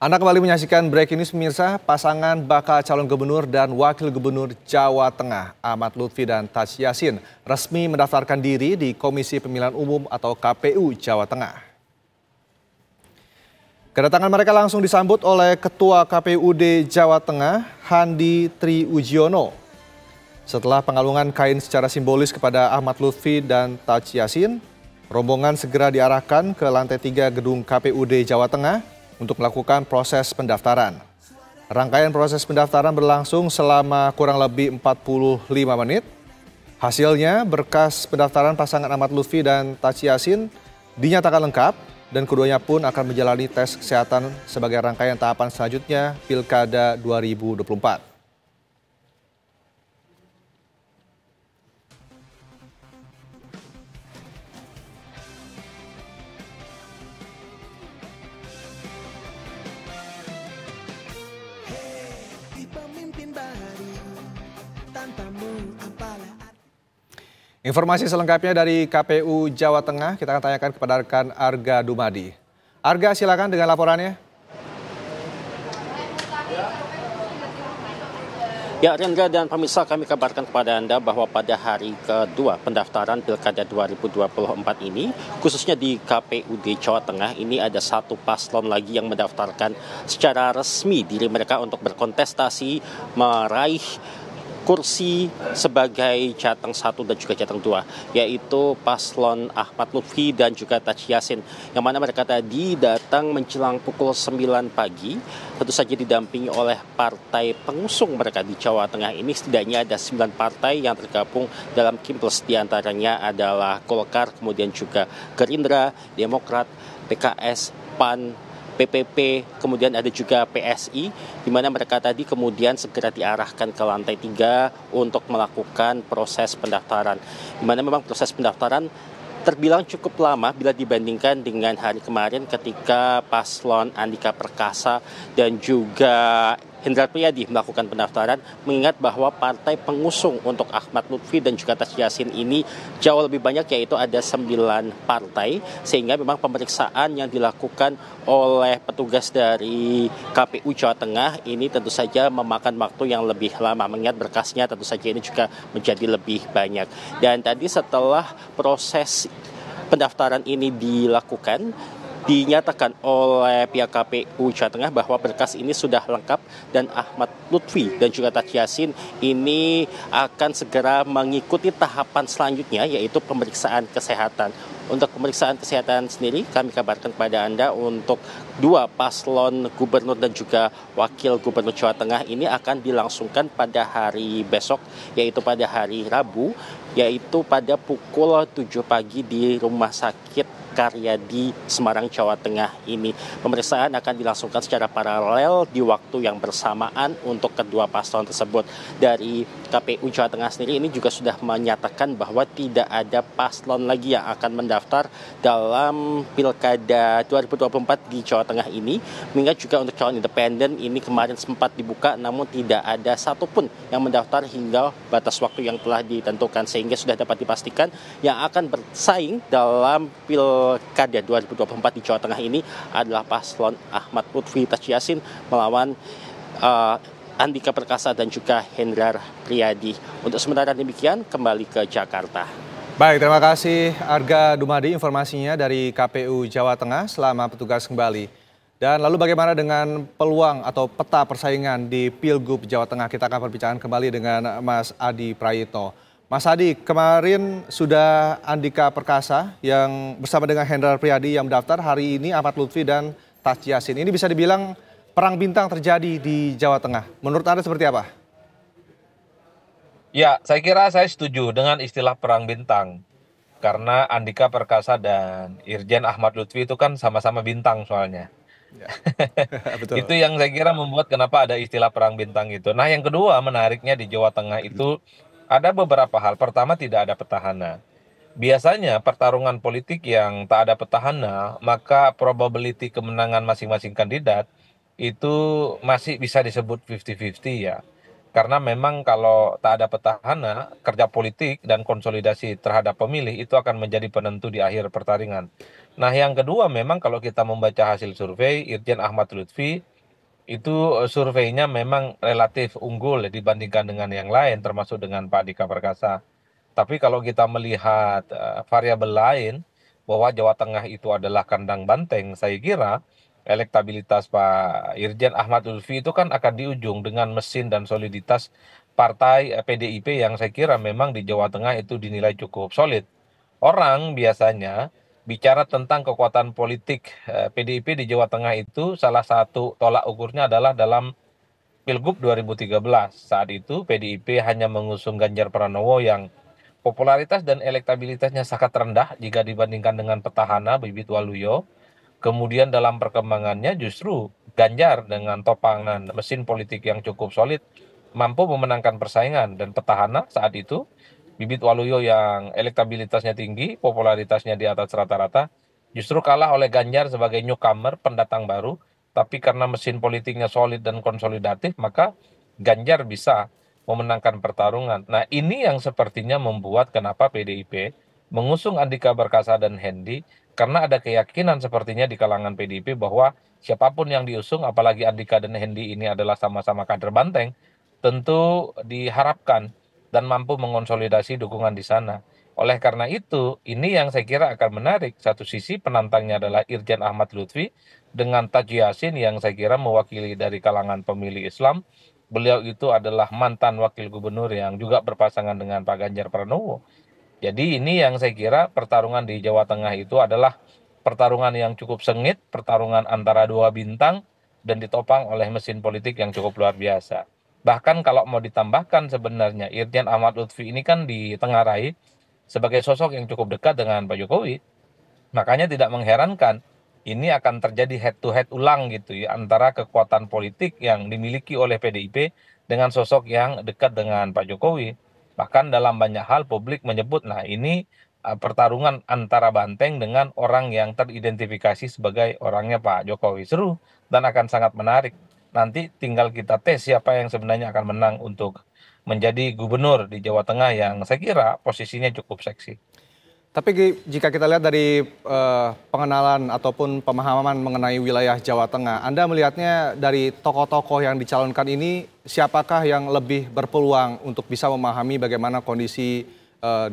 Anda kembali menyaksikan Breaking News pemirsa, pasangan bakal calon gubernur dan wakil gubernur Jawa Tengah, Ahmad Lutfi dan Taj Yassin, resmi mendaftarkan diri di Komisi Pemilihan Umum atau KPU Jawa Tengah. Kedatangan mereka langsung disambut oleh Ketua KPUD Jawa Tengah, Handi Triujiono. Setelah pengalungan kain secara simbolis kepada Ahmad Lutfi dan Taj Yassin, rombongan segera diarahkan ke lantai 3 gedung KPUD Jawa Tengah untuk melakukan proses pendaftaran. Rangkaian proses pendaftaran berlangsung selama kurang lebih 45 menit. Hasilnya, berkas pendaftaran pasangan Ahmad Lutfi dan Taj Yassin dinyatakan lengkap dan keduanya pun akan menjalani tes kesehatan sebagai rangkaian tahapan selanjutnya Pilkada 2024. Informasi selengkapnya dari KPU Jawa Tengah kita akan tanyakan kepada rekan Arga Dumadi. Arga, silakan dengan laporannya. Ya, Rendra dan pemirsa, kami kabarkan kepada Anda bahwa pada hari kedua pendaftaran Pilkada 2024 ini, khususnya di KPUD Jawa Tengah, ini ada satu paslon lagi yang mendaftarkan secara resmi diri mereka untuk berkontestasi meraih kursi sebagai Jateng 1 dan juga Jateng 2, yaitu paslon Ahmad Lutfi dan juga Taj Yassin, yang mana mereka tadi datang menjelang pukul 9 pagi, tentu saja didampingi oleh partai pengusung mereka di Jawa Tengah ini. Setidaknya ada 9 partai yang tergabung dalam Kimples, diantaranya adalah Golkar, kemudian juga Gerindra, Demokrat, PKS, PAN, PPP, kemudian ada juga PSI, di mana mereka tadi kemudian segera diarahkan ke lantai 3 untuk melakukan proses pendaftaran. Di mana memang proses pendaftaran terbilang cukup lama bila dibandingkan dengan hari kemarin ketika paslon Andika Perkasa dan juga Hendrar Priyadi melakukan pendaftaran, mengingat bahwa partai pengusung untuk Ahmad Lutfi dan juga Taj Yassin ini jauh lebih banyak, yaitu ada 9 partai, sehingga memang pemeriksaan yang dilakukan oleh petugas dari KPU Jawa Tengah ini tentu saja memakan waktu yang lebih lama, mengingat berkasnya tentu saja ini juga menjadi lebih banyak. Dan tadi setelah proses pendaftaran ini dilakukan, dinyatakan oleh pihak KPU Jawa Tengah bahwa berkas ini sudah lengkap dan Ahmad Lutfi dan juga Taj Yassin ini akan segera mengikuti tahapan selanjutnya, yaitu pemeriksaan kesehatan. Untuk pemeriksaan kesehatan sendiri kami kabarkan kepada Anda untuk dua paslon gubernur dan juga wakil gubernur Jawa Tengah ini akan dilangsungkan pada hari besok, yaitu pada hari Rabu, yaitu pada pukul 7 pagi di Rumah Sakit Karyadi, Semarang, Jawa Tengah ini. Pemeriksaan akan dilangsungkan secara paralel di waktu yang bersamaan untuk kedua paslon tersebut. Dari KPU Jawa Tengah sendiri ini juga sudah menyatakan bahwa tidak ada paslon lagi yang akan mendaftar dalam Pilkada 2024 di Jawa Tengah ini. Mengingat juga untuk calon independen ini kemarin sempat dibuka, namun tidak ada satupun yang mendaftar hingga batas waktu yang telah ditentukan, sehingga sudah dapat dipastikan yang akan bersaing dalam Pilkada 2024 di Jawa Tengah ini adalah paslon Ahmad Lutfi Taj Yassin melawan Andika Perkasa dan juga Hendrar Priyadi. Untuk sementara demikian, kembali ke Jakarta. Baik, terima kasih Arga Dumadi informasinya dari KPU Jawa Tengah. Selamat bertugas kembali. Dan lalu bagaimana dengan peluang atau peta persaingan di Pilgub Jawa Tengah? Kita akan perbincangan kembali dengan Mas Adi Prayitno. Mas Adi, kemarin sudah Andika Perkasa yang bersama dengan Hendrar Priyadi yang mendaftar, hari ini Ahmad Lutfi dan Taj Yassin. Ini bisa dibilang perang bintang terjadi di Jawa Tengah. Menurut Anda seperti apa? Ya, saya kira saya setuju dengan istilah perang bintang. Karena Andika Perkasa dan Irjen Ahmad Lutfi itu kan sama-sama bintang soalnya. Ya. Betul. Itu yang saya kira membuat kenapa ada istilah perang bintang itu. Nah, yang kedua menariknya di Jawa Tengah itu ada beberapa hal. Pertama, tidak ada petahana. Biasanya pertarungan politik yang tak ada petahana, maka probability kemenangan masing-masing kandidat itu masih bisa disebut 50-50 ya. Karena memang kalau tak ada petahana, kerja politik dan konsolidasi terhadap pemilih itu akan menjadi penentu di akhir pertandingan. Nah, yang kedua memang kalau kita membaca hasil survei, Irjen Ahmad Lutfi itu surveinya memang relatif unggul ya dibandingkan dengan yang lain, termasuk dengan Pak Dika Perkasa. Tapi kalau kita melihat variabel lain, bahwa Jawa Tengah itu adalah kandang banteng, saya kira elektabilitas Pak Irjen Ahmad Lutfi itu kan akan di ujung dengan mesin dan soliditas partai PDIP yang saya kira memang di Jawa Tengah itu dinilai cukup solid. Orang biasanya bicara tentang kekuatan politik PDIP di Jawa Tengah itu salah satu tolak ukurnya adalah dalam Pilgub 2013. Saat itu PDIP hanya mengusung Ganjar Pranowo yang popularitas dan elektabilitasnya sangat rendah jika dibandingkan dengan petahana Bibit Waluyo. Kemudian dalam perkembangannya justru Ganjar dengan topangan mesin politik yang cukup solid mampu memenangkan persaingan, dan petahana saat itu Bibit Waluyo yang elektabilitasnya tinggi, popularitasnya di atas rata-rata, justru kalah oleh Ganjar sebagai newcomer, pendatang baru, tapi karena mesin politiknya solid dan konsolidatif, maka Ganjar bisa memenangkan pertarungan. Nah, ini yang sepertinya membuat kenapa PDIP mengusung Andika Perkasa dan Hendi, karena ada keyakinan sepertinya di kalangan PDIP bahwa siapapun yang diusung, apalagi Andika dan Hendi ini adalah sama-sama kader banteng, tentu diharapkan dan mampu mengonsolidasi dukungan di sana. Oleh karena itu, ini yang saya kira akan menarik. Satu sisi penantangnya adalah Irjen Ahmad Lutfi dengan Taji Yasin yang saya kira mewakili dari kalangan pemilih Islam. Beliau itu adalah mantan wakil gubernur yang juga berpasangan dengan Pak Ganjar Pranowo. Jadi ini yang saya kira pertarungan di Jawa Tengah itu adalah pertarungan yang cukup sengit, pertarungan antara dua bintang dan ditopang oleh mesin politik yang cukup luar biasa. Bahkan kalau mau ditambahkan sebenarnya Irjen Ahmad Lutfi ini kan ditengarai sebagai sosok yang cukup dekat dengan Pak Jokowi. Makanya tidak mengherankan ini akan terjadi head to head ulang gitu ya antara kekuatan politik yang dimiliki oleh PDIP dengan sosok yang dekat dengan Pak Jokowi. Bahkan dalam banyak hal publik menyebut, nah ini pertarungan antara banteng dengan orang yang teridentifikasi sebagai orangnya Pak Jokowi. Seru dan akan sangat menarik. Nanti tinggal kita tes siapa yang sebenarnya akan menang untuk menjadi gubernur di Jawa Tengah yang saya kira posisinya cukup seksi. Tapi jika kita lihat dari pengenalan ataupun pemahaman mengenai wilayah Jawa Tengah, Anda melihatnya dari tokoh-tokoh yang dicalonkan ini, siapakah yang lebih berpeluang untuk bisa memahami bagaimana kondisi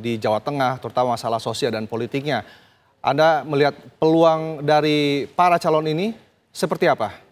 di Jawa Tengah, terutama masalah sosial dan politiknya? Anda melihat peluang dari para calon ini seperti apa?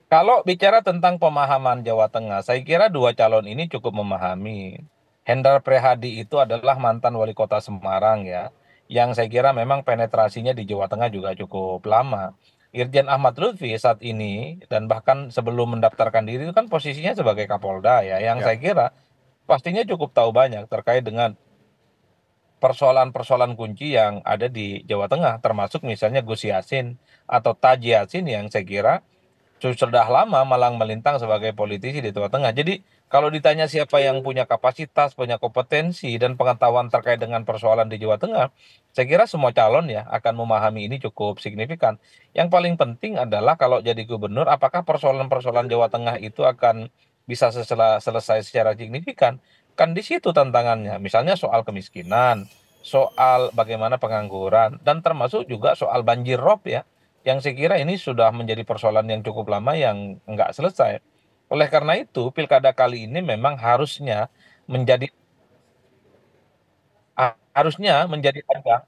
Kalau bicara tentang pemahaman Jawa Tengah, saya kira dua calon ini cukup memahami. Hendrar Prihadi itu adalah mantan wali kota Semarang ya, yang saya kira memang penetrasinya di Jawa Tengah juga cukup lama. Irjen Ahmad Lutfi saat ini dan bahkan sebelum mendaftarkan diri itu kan posisinya sebagai Kapolda ya, yang Ya. saya kira pastinya cukup tahu banyak terkait dengan persoalan-persoalan kunci yang ada di Jawa Tengah, termasuk misalnya Gus Yassin atau Taji Yassin yang saya kira sudah lama malang melintang sebagai politisi di Jawa Tengah. Jadi kalau ditanya siapa yang punya kapasitas, punya kompetensi dan pengetahuan terkait dengan persoalan di Jawa Tengah, saya kira semua calon ya akan memahami ini cukup signifikan. Yang paling penting adalah kalau jadi gubernur, apakah persoalan-persoalan Jawa Tengah itu akan bisa selesai secara signifikan? Kan di situ tantangannya. Misalnya soal kemiskinan, soal bagaimana pengangguran, dan termasuk juga soal banjir rob ya yang saya kira ini sudah menjadi persoalan yang cukup lama yang nggak selesai. Oleh karena itu, pilkada kali ini memang menjadi harusnya menjadi ajang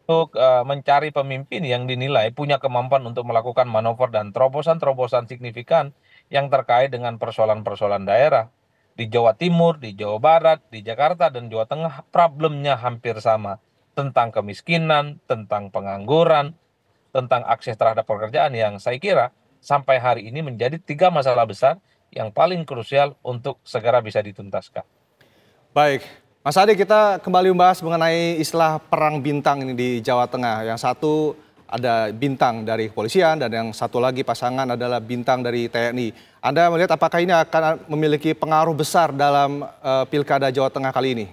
untuk mencari pemimpin yang dinilai punya kemampuan untuk melakukan manuver dan terobosan-terobosan signifikan yang terkait dengan persoalan-persoalan daerah. Di Jawa Timur, di Jawa Barat, di Jakarta, dan Jawa Tengah, problemnya hampir sama. Tentang kemiskinan, tentang pengangguran, tentang akses terhadap pekerjaan yang saya kira sampai hari ini menjadi tiga masalah besar yang paling krusial untuk segera bisa dituntaskan. Baik, Mas Adi, kita kembali membahas mengenai istilah perang bintang ini di Jawa Tengah. Yang satu ada bintang dari kepolisian dan yang satu lagi pasangan adalah bintang dari TNI. Anda melihat apakah ini akan memiliki pengaruh besar dalam Pilkada Jawa Tengah kali ini?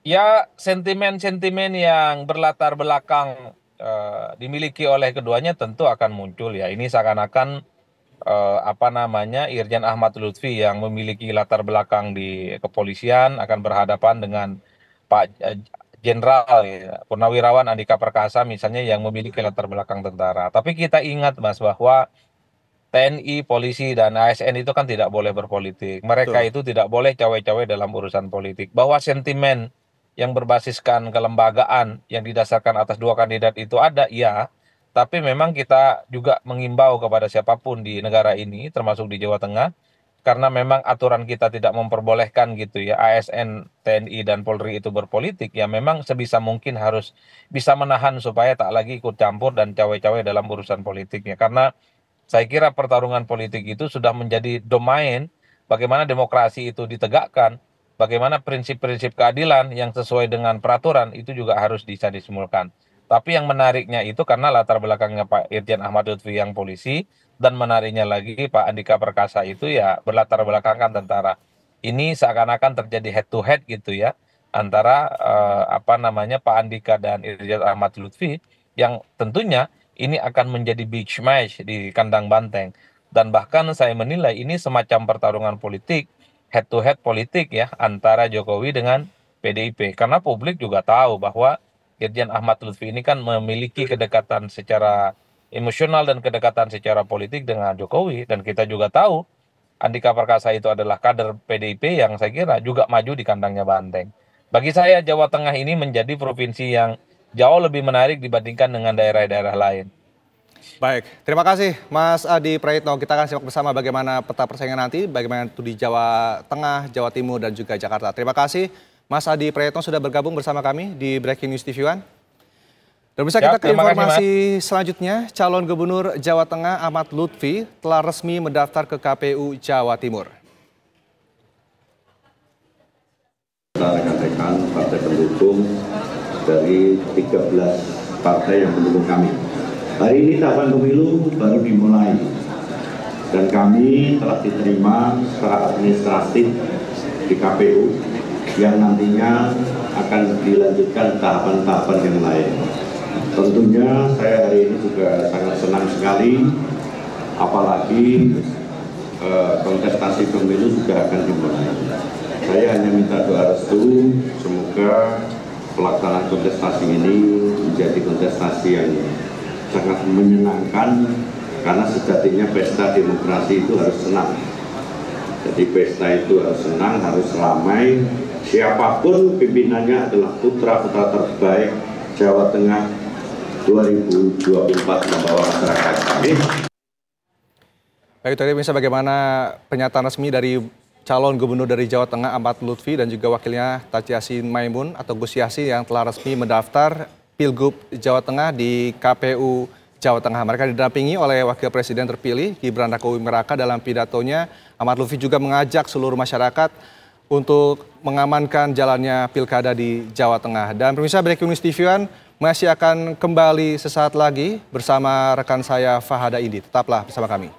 Ya, sentimen-sentimen yang berlatar belakang dimiliki oleh keduanya tentu akan muncul ya. Ini seakan-akan apa namanya Irjen Ahmad Lutfi yang memiliki latar belakang di kepolisian akan berhadapan dengan Pak jenderal ya, Purnawirawan Andika Perkasa misalnya yang memiliki latar belakang tentara. Tapi kita ingat Mas bahwa TNI, polisi, dan ASN itu kan tidak boleh berpolitik. Mereka Betul. itu tidak boleh cawe-cawe dalam urusan politik. Bahwa sentimen yang berbasiskan kelembagaan yang didasarkan atas dua kandidat itu ada, ya. Tapi memang kita juga mengimbau kepada siapapun di negara ini, termasuk di Jawa Tengah, karena memang aturan kita tidak memperbolehkan gitu ya, ASN, TNI, dan Polri itu berpolitik, ya memang sebisa mungkin harus bisa menahan supaya tak lagi ikut campur dan cawe-cawe dalam urusan politiknya. Karena saya kira pertarungan politik itu sudah menjadi domain bagaimana demokrasi itu ditegakkan, bagaimana prinsip-prinsip keadilan yang sesuai dengan peraturan itu juga harus bisa disimulkan. Tapi yang menariknya itu karena latar belakangnya Pak Irjen Ahmad Lutfi yang polisi, dan menariknya lagi Pak Andika Perkasa itu ya berlatar belakangkan tentara. Ini seakan-akan terjadi head to head gitu ya antara apa namanya Pak Andika dan Irjen Ahmad Lutfi, yang tentunya ini akan menjadi big smash di kandang banteng. Dan bahkan saya menilai ini semacam pertarungan politik, head to head politik ya, antara Jokowi dengan PDIP. Karena publik juga tahu bahwa Irjen Ahmad Lutfi ini kan memiliki kedekatan secara emosional dan kedekatan secara politik dengan Jokowi. Dan kita juga tahu Andika Perkasa itu adalah kader PDIP yang saya kira juga maju di kandangnya banteng. Bagi saya Jawa Tengah ini menjadi provinsi yang jauh lebih menarik dibandingkan dengan daerah-daerah lain. Baik, terima kasih Mas Adi Praitno. Kita akan simak bersama bagaimana peta persaingan nanti, bagaimana itu di Jawa Tengah, Jawa Timur, dan juga Jakarta. Terima kasih Mas Adi Praitno sudah bergabung bersama kami di Breaking News TV One. Dan bisa kita ke Terima kasih, Mas. informasi selanjutnya, calon gubernur Jawa Tengah Ahmad Lutfi telah resmi mendaftar ke KPU Jawa Timur. Rekan-rekan partai pendukung dari 13 partai yang mendukung kami. Hari ini tahapan pemilu baru dimulai dan kami telah diterima secara administratif di KPU yang nantinya akan dilanjutkan tahapan-tahapan yang lain. Tentunya saya hari ini juga sangat senang sekali, apalagi kontestasi pemilu juga akan dimulai. Saya hanya minta doa restu, semoga pelaksanaan kontestasi ini menjadi kontestasi yang sangat menyenangkan, karena sejatinya pesta demokrasi itu harus senang. Jadi pesta itu harus senang, harus ramai. Siapapun pimpinannya adalah putra-putra terbaik Jawa Tengah 2024 membawa masyarakat kami. Baik, tadi bisa bagaimana pernyataan resmi dari calon gubernur dari Jawa Tengah Ahmad Lutfi dan juga wakilnya Taci Yassin Maimun atau Gus Yassin yang telah resmi mendaftar Pilgub Jawa Tengah di KPU Jawa Tengah. Mereka didampingi oleh Wakil Presiden terpilih Gibran Rakabuming Raka. Dalam pidatonya, Ahmad Lutfi juga mengajak seluruh masyarakat untuk mengamankan jalannya pilkada di Jawa Tengah. Dan pemirsa, Breaking News TV One masih akan kembali sesaat lagi bersama rekan saya Fahada Indi. Tetaplah bersama kami.